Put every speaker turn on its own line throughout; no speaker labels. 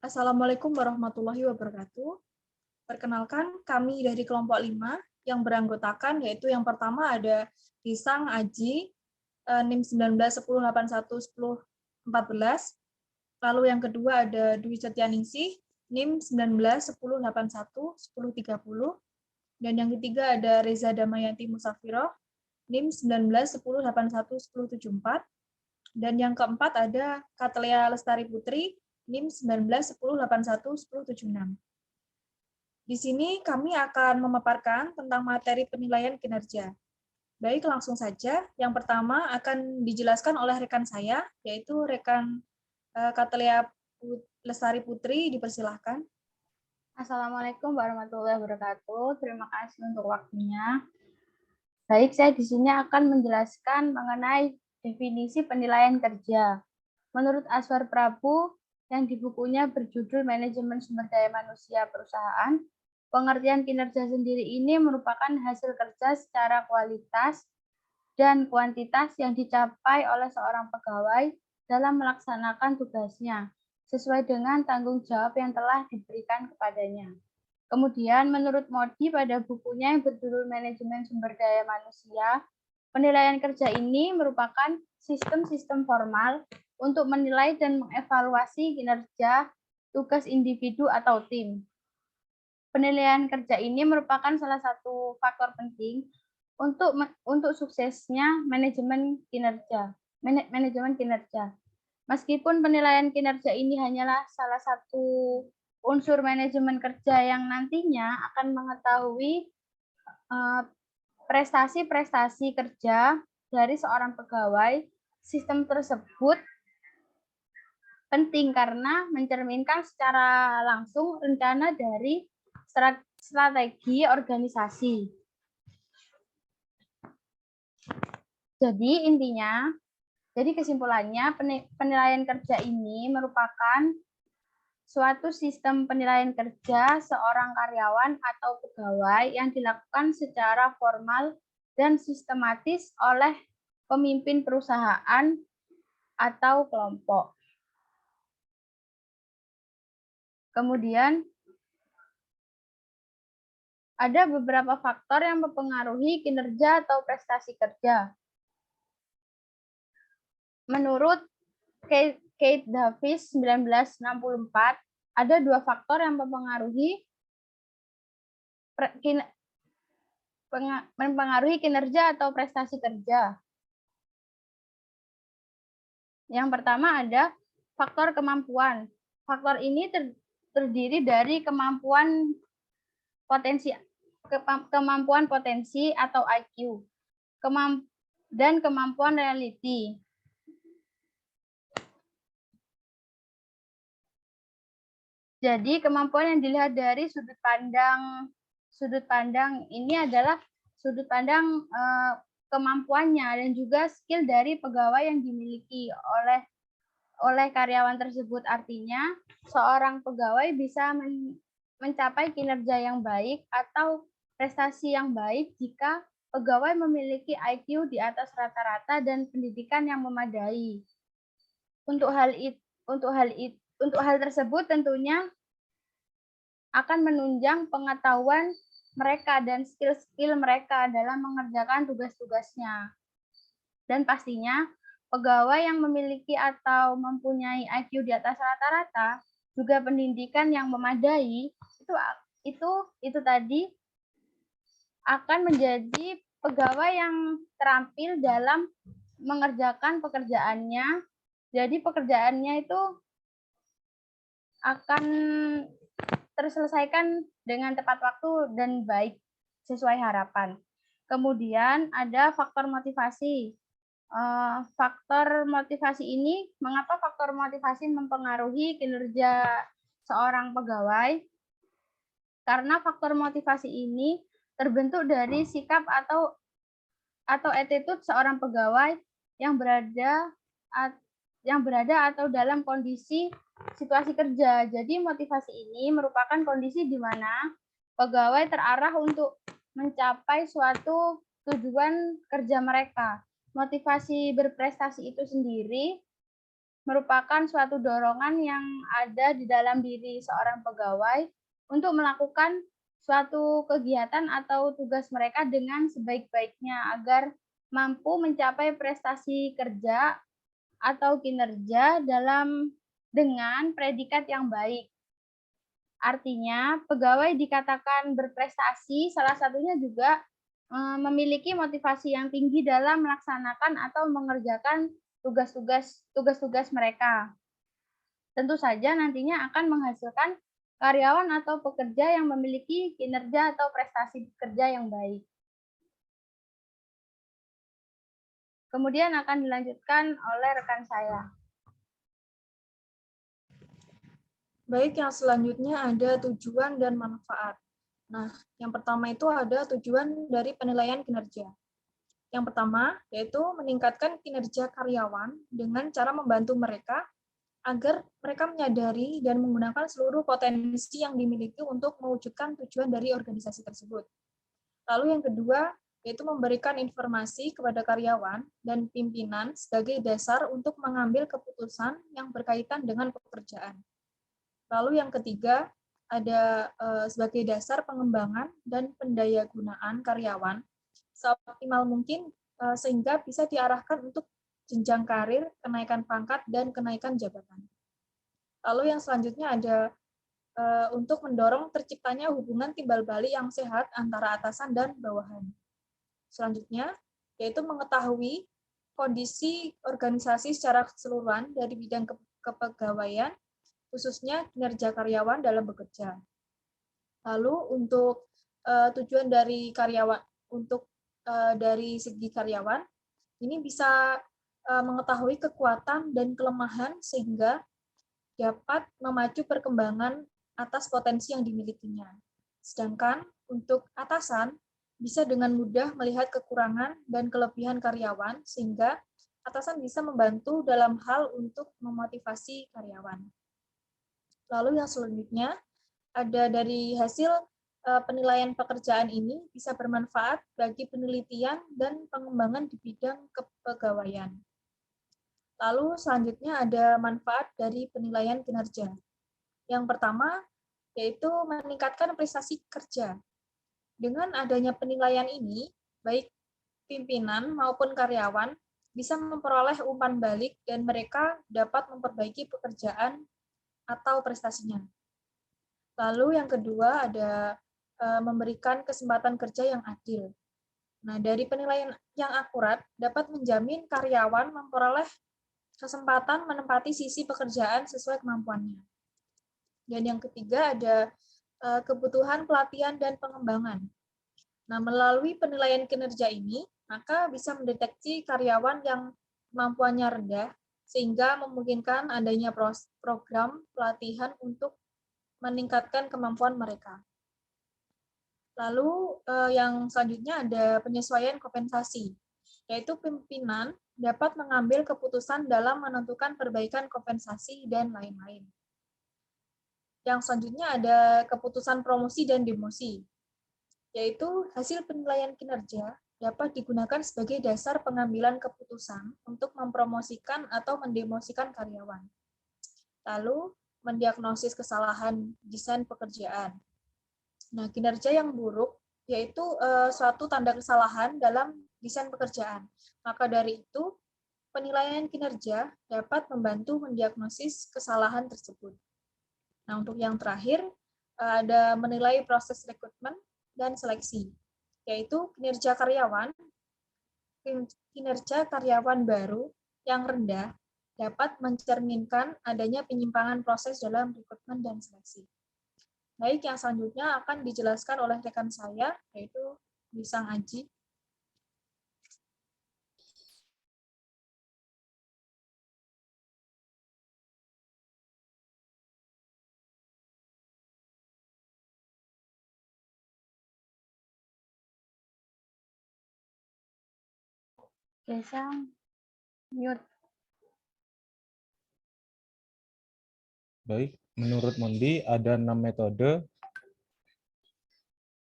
Assalamualaikum warahmatullahi wabarakatuh. Perkenalkan, kami dari kelompok 5 yang beranggotakan, yaitu yang pertama ada Risang Aji, NIM 1910811014. Lalu yang kedua ada Dwi Setyaningsih, NIM 1910811030. Dan yang ketiga ada Reza Damayanti Musafiroh, NIM 1910811074. Dan yang keempat ada Katlea Lestari Putri, NIM 1910811076. Di sini kami akan memaparkan tentang materi penilaian kinerja. Baik, langsung saja. Yang pertama akan dijelaskan oleh rekan saya, yaitu rekan Katlea Lestari Putri, dipersilahkan.
Assalamualaikum warahmatullahi wabarakatuh. Terima kasih untuk waktunya. Baik, saya di sini akan menjelaskan mengenai definisi penilaian kerja. Menurut Aswar Prabu, yang di bukunya berjudul Manajemen Sumber Daya Manusia Perusahaan, pengertian kinerja sendiri ini merupakan hasil kerja secara kualitas dan kuantitas yang dicapai oleh seorang pegawai dalam melaksanakan tugasnya, sesuai dengan tanggung jawab yang telah diberikan kepadanya. Kemudian, menurut Modi pada bukunya yang berjudul Manajemen Sumber Daya Manusia, penilaian kerja ini merupakan sistem-sistem formal untuk menilai dan mengevaluasi kinerja tugas individu atau tim. Penilaian kerja ini merupakan salah satu faktor penting untuk suksesnya manajemen kinerja. Meskipun penilaian kinerja ini hanyalah salah satu unsur manajemen kerja yang nantinya akan mengetahui prestasi-prestasi kerja dari seorang pegawai, sistem tersebut penting karena mencerminkan secara langsung rencana dari strategi organisasi. Jadi kesimpulannya, penilaian kerja ini merupakan suatu sistem penilaian kerja seorang karyawan atau pegawai yang dilakukan secara formal dan sistematis oleh pemimpin perusahaan atau kelompok. Kemudian, ada beberapa faktor yang mempengaruhi kinerja atau prestasi kerja. Menurut Kate Davis 1964, ada dua faktor yang mempengaruhi kinerja atau prestasi kerja. Yang pertama ada faktor kemampuan. Faktor ini terdiri dari kemampuan potensi atau IQ, dan kemampuan reality. Jadi kemampuan yang dilihat dari sudut pandang ini adalah sudut pandang kemampuannya dan juga skill dari pegawai yang dimiliki oleh karyawan tersebut. Artinya seorang pegawai bisa mencapai kinerja yang baik atau prestasi yang baik jika pegawai memiliki IQ di atas rata-rata dan pendidikan yang memadai. Untuk hal tersebut tentunya akan menunjang pengetahuan mereka dan skill-skill mereka dalam mengerjakan tugas-tugasnya. Dan pastinya pegawai yang memiliki atau mempunyai IQ di atas rata-rata juga pendidikan yang memadai itu tadi akan menjadi pegawai yang terampil dalam mengerjakan pekerjaannya. Jadi pekerjaannya itu akan terselesaikan dengan tepat waktu dan baik sesuai harapan. Kemudian ada faktor motivasi. Mengapa faktor motivasi mempengaruhi kinerja seorang pegawai? Karena faktor motivasi ini terbentuk dari sikap atau attitude seorang pegawai yang berada atau dalam kondisi situasi kerja. Jadi motivasi ini merupakan kondisi di mana pegawai terarah untuk mencapai suatu tujuan kerja mereka. Motivasi berprestasi itu sendiri merupakan suatu dorongan yang ada di dalam diri seorang pegawai untuk melakukan suatu kegiatan atau tugas mereka dengan sebaik-baiknya agar mampu mencapai prestasi kerja atau kinerja dengan predikat yang baik. Artinya, pegawai dikatakan berprestasi, salah satunya juga memiliki motivasi yang tinggi dalam melaksanakan atau mengerjakan tugas-tugas mereka. Tentu saja nantinya akan menghasilkan karyawan atau pekerja yang memiliki kinerja atau prestasi kerja yang baik. Kemudian akan dilanjutkan oleh rekan saya.
Baik, yang selanjutnya ada tujuan dan manfaat. Nah, yang pertama itu ada tujuan dari penilaian kinerja. Yang pertama, yaitu meningkatkan kinerja karyawan dengan cara membantu mereka agar mereka menyadari dan menggunakan seluruh potensi yang dimiliki untuk mewujudkan tujuan dari organisasi tersebut. Lalu yang kedua, yaitu memberikan informasi kepada karyawan dan pimpinan sebagai dasar untuk mengambil keputusan yang berkaitan dengan pekerjaan. Lalu yang ketiga, ada sebagai dasar pengembangan dan pendayagunaan karyawan seoptimal mungkin sehingga bisa diarahkan untuk jenjang karir, kenaikan pangkat, dan kenaikan jabatan. Lalu yang selanjutnya ada untuk mendorong terciptanya hubungan timbal balik yang sehat antara atasan dan bawahan. Selanjutnya, yaitu mengetahui kondisi organisasi secara keseluruhan dari bidang kepegawaian, khususnya kinerja karyawan dalam bekerja. Lalu untuk tujuan dari karyawan, untuk dari segi karyawan, ini bisa mengetahui kekuatan dan kelemahan sehingga dapat memacu perkembangan atas potensi yang dimilikinya. Sedangkan untuk atasan, bisa dengan mudah melihat kekurangan dan kelebihan karyawan sehingga atasan bisa membantu dalam hal untuk memotivasi karyawan. Lalu yang selanjutnya, ada dari hasil penilaian pekerjaan ini bisa bermanfaat bagi penelitian dan pengembangan di bidang kepegawaian. Lalu selanjutnya ada manfaat dari penilaian kinerja. Yang pertama, yaitu meningkatkan prestasi kerja. Dengan adanya penilaian ini, baik pimpinan maupun karyawan bisa memperoleh umpan balik dan mereka dapat memperbaiki pekerjaan atau prestasinya. Lalu yang kedua ada memberikan kesempatan kerja yang adil. Nah, dari penilaian yang akurat dapat menjamin karyawan memperoleh kesempatan menempati sisi pekerjaan sesuai kemampuannya. Dan yang ketiga ada kebutuhan pelatihan dan pengembangan. Nah, melalui penilaian kinerja ini, maka bisa mendeteksi karyawan yang kemampuannya rendah, sehingga memungkinkan adanya program pelatihan untuk meningkatkan kemampuan mereka. Lalu yang selanjutnya ada penyesuaian kompensasi, yaitu pimpinan dapat mengambil keputusan dalam menentukan perbaikan kompensasi dan lain-lain. Yang selanjutnya ada keputusan promosi dan demosi, yaitu hasil penilaian kinerja dapat digunakan sebagai dasar pengambilan keputusan untuk mempromosikan atau mendemosikan karyawan. Lalu, mendiagnosis kesalahan desain pekerjaan. Nah, kinerja yang buruk yaitu suatu tanda kesalahan dalam desain pekerjaan. Maka dari itu, penilaian kinerja dapat membantu mendiagnosis kesalahan tersebut. Nah, untuk yang terakhir, ada menilai proses rekrutmen dan seleksi, yaitu kinerja karyawan baru yang rendah dapat mencerminkan adanya penyimpangan proses dalam rekrutmen dan seleksi. Baik, yang selanjutnya akan dijelaskan oleh rekan saya, yaitu Bisang Aji.
Gesang, mute.
Baik, menurut Mondi ada 6 metode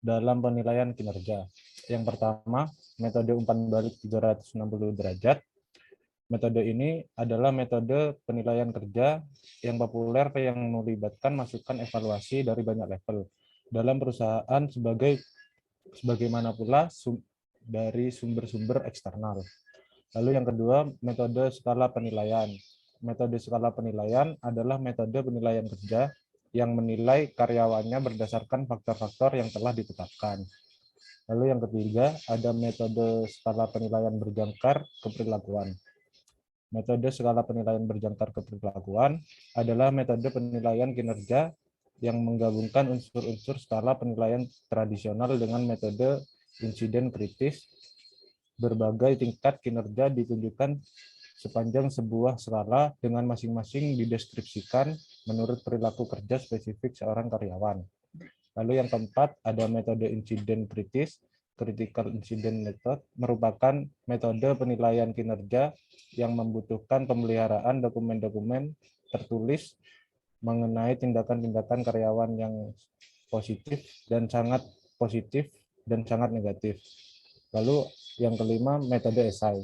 dalam penilaian kinerja. Yang pertama, metode umpan balik 360 derajat. Metode ini adalah metode penilaian kerja yang populer yang melibatkan masukan evaluasi dari banyak level dalam perusahaan sebagaimana pula dari sumber-sumber eksternal. Lalu yang kedua, metode skala penilaian. Metode skala penilaian adalah metode penilaian kerja yang menilai karyawannya berdasarkan faktor-faktor yang telah ditetapkan. Lalu yang ketiga, ada metode skala penilaian berjangkar keperlakuan. Metode skala penilaian berjangkar keperlakuan adalah metode penilaian kinerja yang menggabungkan unsur-unsur skala penilaian tradisional dengan metode insiden kritis. Berbagai tingkat kinerja ditunjukkan sepanjang sebuah skala dengan masing-masing dideskripsikan menurut perilaku kerja spesifik seorang karyawan. Lalu yang keempat, ada metode insiden kritis. Critical Incident Method merupakan metode penilaian kinerja yang membutuhkan pemeliharaan dokumen-dokumen tertulis mengenai tindakan-tindakan karyawan yang positif dan sangat negatif. Lalu yang kelima, metode esai.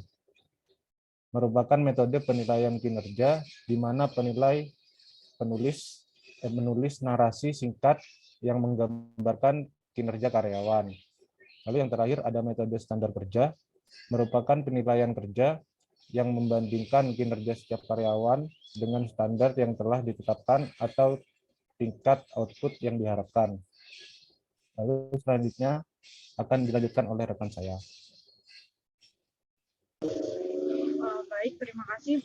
Merupakan metode penilaian kinerja di mana menulis narasi singkat yang menggambarkan kinerja karyawan. Lalu yang terakhir ada metode standar kerja, merupakan penilaian kerja yang membandingkan kinerja setiap karyawan dengan standar yang telah ditetapkan atau tingkat output yang diharapkan. Lalu selanjutnya akan dilanjutkan oleh rekan saya.
Baik, terima kasih.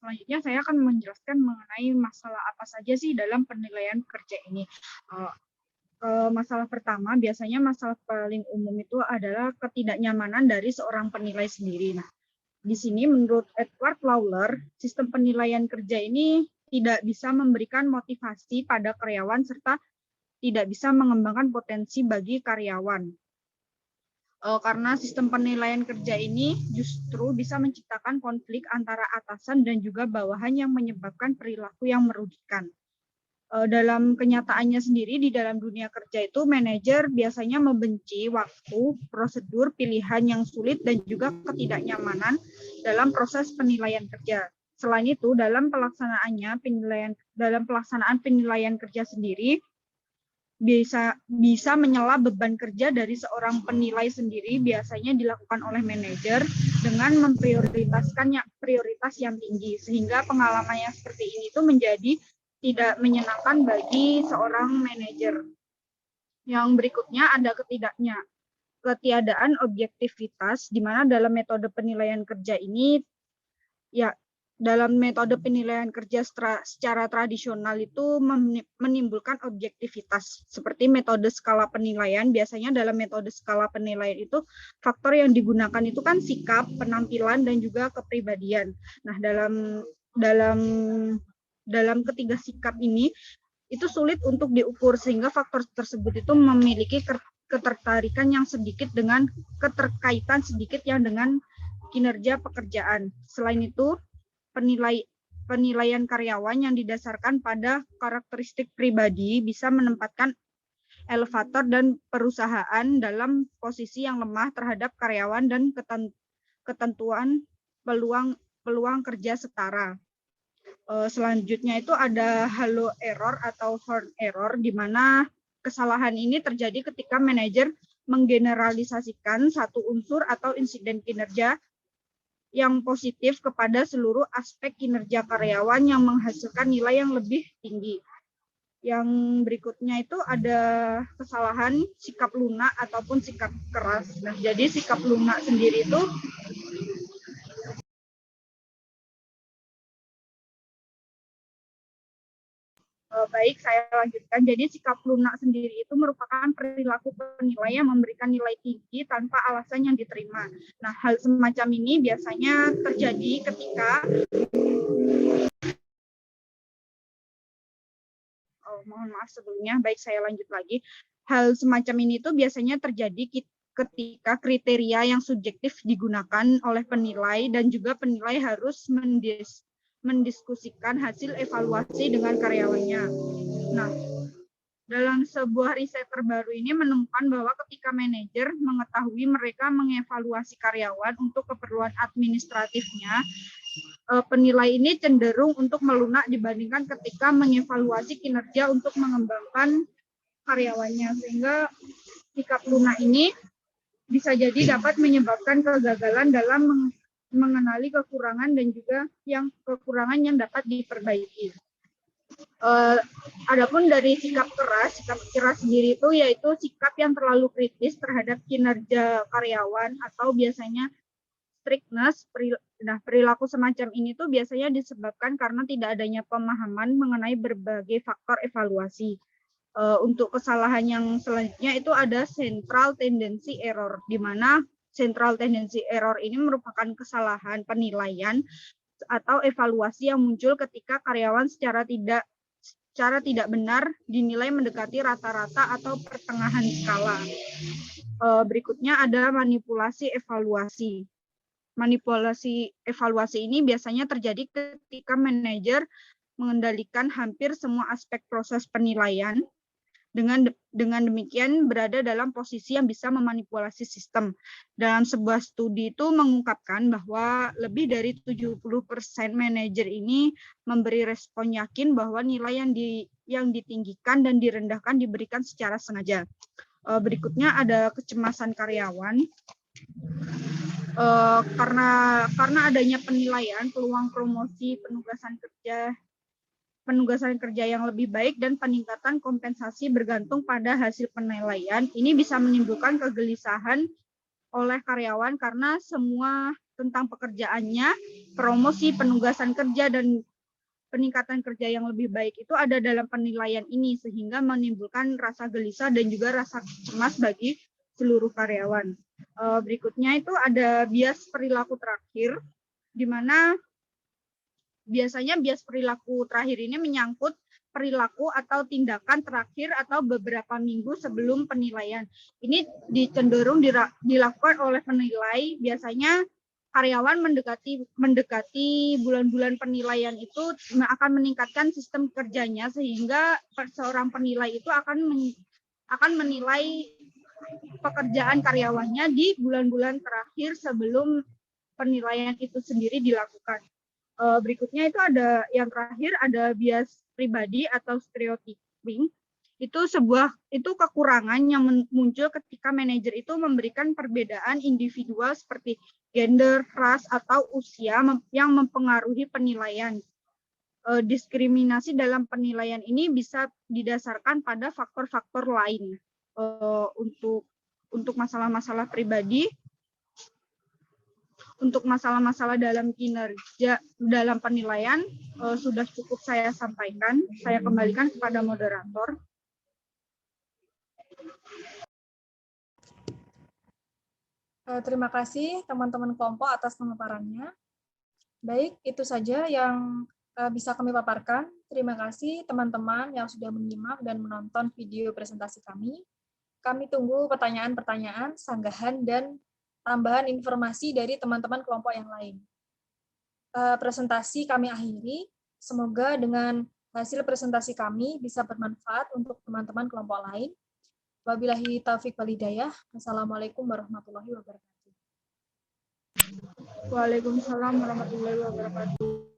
Selanjutnya saya akan menjelaskan mengenai masalah apa saja sih dalam penilaian kerja ini. Masalah pertama, biasanya masalah paling umum itu adalah ketidaknyamanan dari seorang penilai sendiri. Nah, di sini menurut Edward Lawler, sistem penilaian kerja ini tidak bisa memberikan motivasi pada karyawan serta tidak bisa mengembangkan potensi bagi karyawan. Karena sistem penilaian kerja ini justru bisa menciptakan konflik antara atasan dan juga bawahan yang menyebabkan perilaku yang merugikan. Dalam kenyataannya sendiri di dalam dunia kerja itu manajer biasanya membenci waktu, prosedur, pilihan yang sulit dan juga ketidaknyamanan dalam proses penilaian kerja. Selain itu dalam pelaksanaan penilaian kerja sendiri bisa menyela beban kerja dari seorang penilai sendiri biasanya dilakukan oleh manajer dengan memprioritaskan prioritas yang tinggi sehingga pengalaman yang seperti ini itu menjadi tidak menyenangkan bagi seorang manajer. Yang berikutnya ada ketiadaan objektivitas di mana dalam metode penilaian kerja ini dalam metode penilaian kerja secara tradisional itu menimbulkan objektivitas. Seperti metode skala penilaian, biasanya dalam metode skala penilaian itu faktor yang digunakan itu kan sikap, penampilan, dan juga kepribadian. Nah, dalam ketiga sikap ini, itu sulit untuk diukur sehingga faktor tersebut itu memiliki ketertarikan yang sedikit dengan keterkaitan sedikit yang dengan kinerja pekerjaan. Selain itu, penilaian karyawan yang didasarkan pada karakteristik pribadi bisa menempatkan elevator dan perusahaan dalam posisi yang lemah terhadap karyawan dan ketentuan peluang kerja setara. Selanjutnya itu ada halo error atau horn error, di mana kesalahan ini terjadi ketika manajer menggeneralisasikan satu unsur atau insiden kinerja yang positif kepada seluruh aspek kinerja karyawan yang menghasilkan nilai yang lebih tinggi. Yang berikutnya itu ada kesalahan sikap lunak ataupun sikap keras. Nah, jadi sikap lunak sendiri itu baik, saya lanjutkan. Jadi sikap lunak sendiri itu merupakan perilaku penilai yang memberikan nilai tinggi tanpa alasan yang diterima. Nah, hal semacam ini biasanya terjadi ketika mohon maaf sebelumnya, baik saya lanjut lagi. Hal semacam ini tuh biasanya terjadi ketika kriteria yang subjektif digunakan oleh penilai dan juga penilai harus mendiskusikan hasil evaluasi dengan karyawannya. Nah, Dalam sebuah riset terbaru ini menemukan bahwa ketika manajer mengetahui mereka mengevaluasi karyawan untuk keperluan administratifnya, penilai ini cenderung untuk melunak dibandingkan ketika mengevaluasi kinerja untuk mengembangkan karyawannya. Sehingga sikap lunak ini bisa jadi dapat menyebabkan kegagalan dalam mengenali kekurangan dan juga kekurangan yang dapat diperbaiki. Adapun dari sikap keras sendiri itu yaitu sikap yang terlalu kritis terhadap kinerja karyawan atau biasanya strictness. Perilaku semacam ini tuh biasanya disebabkan karena tidak adanya pemahaman mengenai berbagai faktor evaluasi. Untuk kesalahan yang selanjutnya itu ada central tendency error, di mana central tendency error ini merupakan kesalahan penilaian atau evaluasi yang muncul ketika karyawan secara tidak benar dinilai mendekati rata-rata atau pertengahan skala. Berikutnya ada manipulasi evaluasi. Manipulasi evaluasi ini biasanya terjadi ketika manajer mengendalikan hampir semua aspek proses penilaian. Dengan demikian berada dalam posisi yang bisa memanipulasi sistem. Dalam sebuah studi itu mengungkapkan bahwa lebih dari 70% manajer ini memberi respon yakin bahwa nilai yang ditinggikan dan direndahkan diberikan secara sengaja. Berikutnya ada kecemasan karyawan. Karena adanya penilaian, peluang promosi, penugasan kerja yang lebih baik dan peningkatan kompensasi bergantung pada hasil penilaian. Ini bisa menimbulkan kegelisahan oleh karyawan karena semua tentang pekerjaannya, promosi, penugasan kerja, dan peningkatan kerja yang lebih baik itu ada dalam penilaian ini, sehingga menimbulkan rasa gelisah dan juga rasa cemas bagi seluruh karyawan. Berikutnya itu ada bias perilaku terakhir, di mana biasanya bias perilaku terakhir ini menyangkut perilaku atau tindakan terakhir atau beberapa minggu sebelum penilaian. Ini cenderung dilakukan oleh penilai. Biasanya karyawan mendekati bulan-bulan penilaian itu akan meningkatkan sistem kerjanya, sehingga seorang penilai itu akan menilai pekerjaan karyawannya di bulan-bulan terakhir sebelum penilaian itu sendiri dilakukan. Berikutnya itu ada yang terakhir ada bias pribadi atau stereotyping. Itu kekurangan yang muncul ketika manajer itu memberikan perbedaan individual seperti gender, ras, atau usia yang mempengaruhi penilaian. Diskriminasi dalam penilaian ini bisa didasarkan pada faktor-faktor lain. Untuk masalah-masalah pribadi, untuk masalah-masalah dalam kinerja, dalam penilaian, sudah cukup saya sampaikan. Saya kembalikan kepada moderator.
Terima kasih teman-teman kelompok atas pemaparannya. Baik, itu saja yang bisa kami paparkan. Terima kasih teman-teman yang sudah menyimak dan menonton video presentasi kami. Kami tunggu pertanyaan-pertanyaan, sanggahan, dan tambahan informasi dari teman-teman kelompok yang lain. Presentasi kami akhiri. Semoga dengan hasil presentasi kami bisa bermanfaat untuk teman-teman kelompok lain. Wabillahi taufiq wal hidayah. Wassalamualaikum warahmatullahi wabarakatuh.
Waalaikumsalam warahmatullahi wabarakatuh.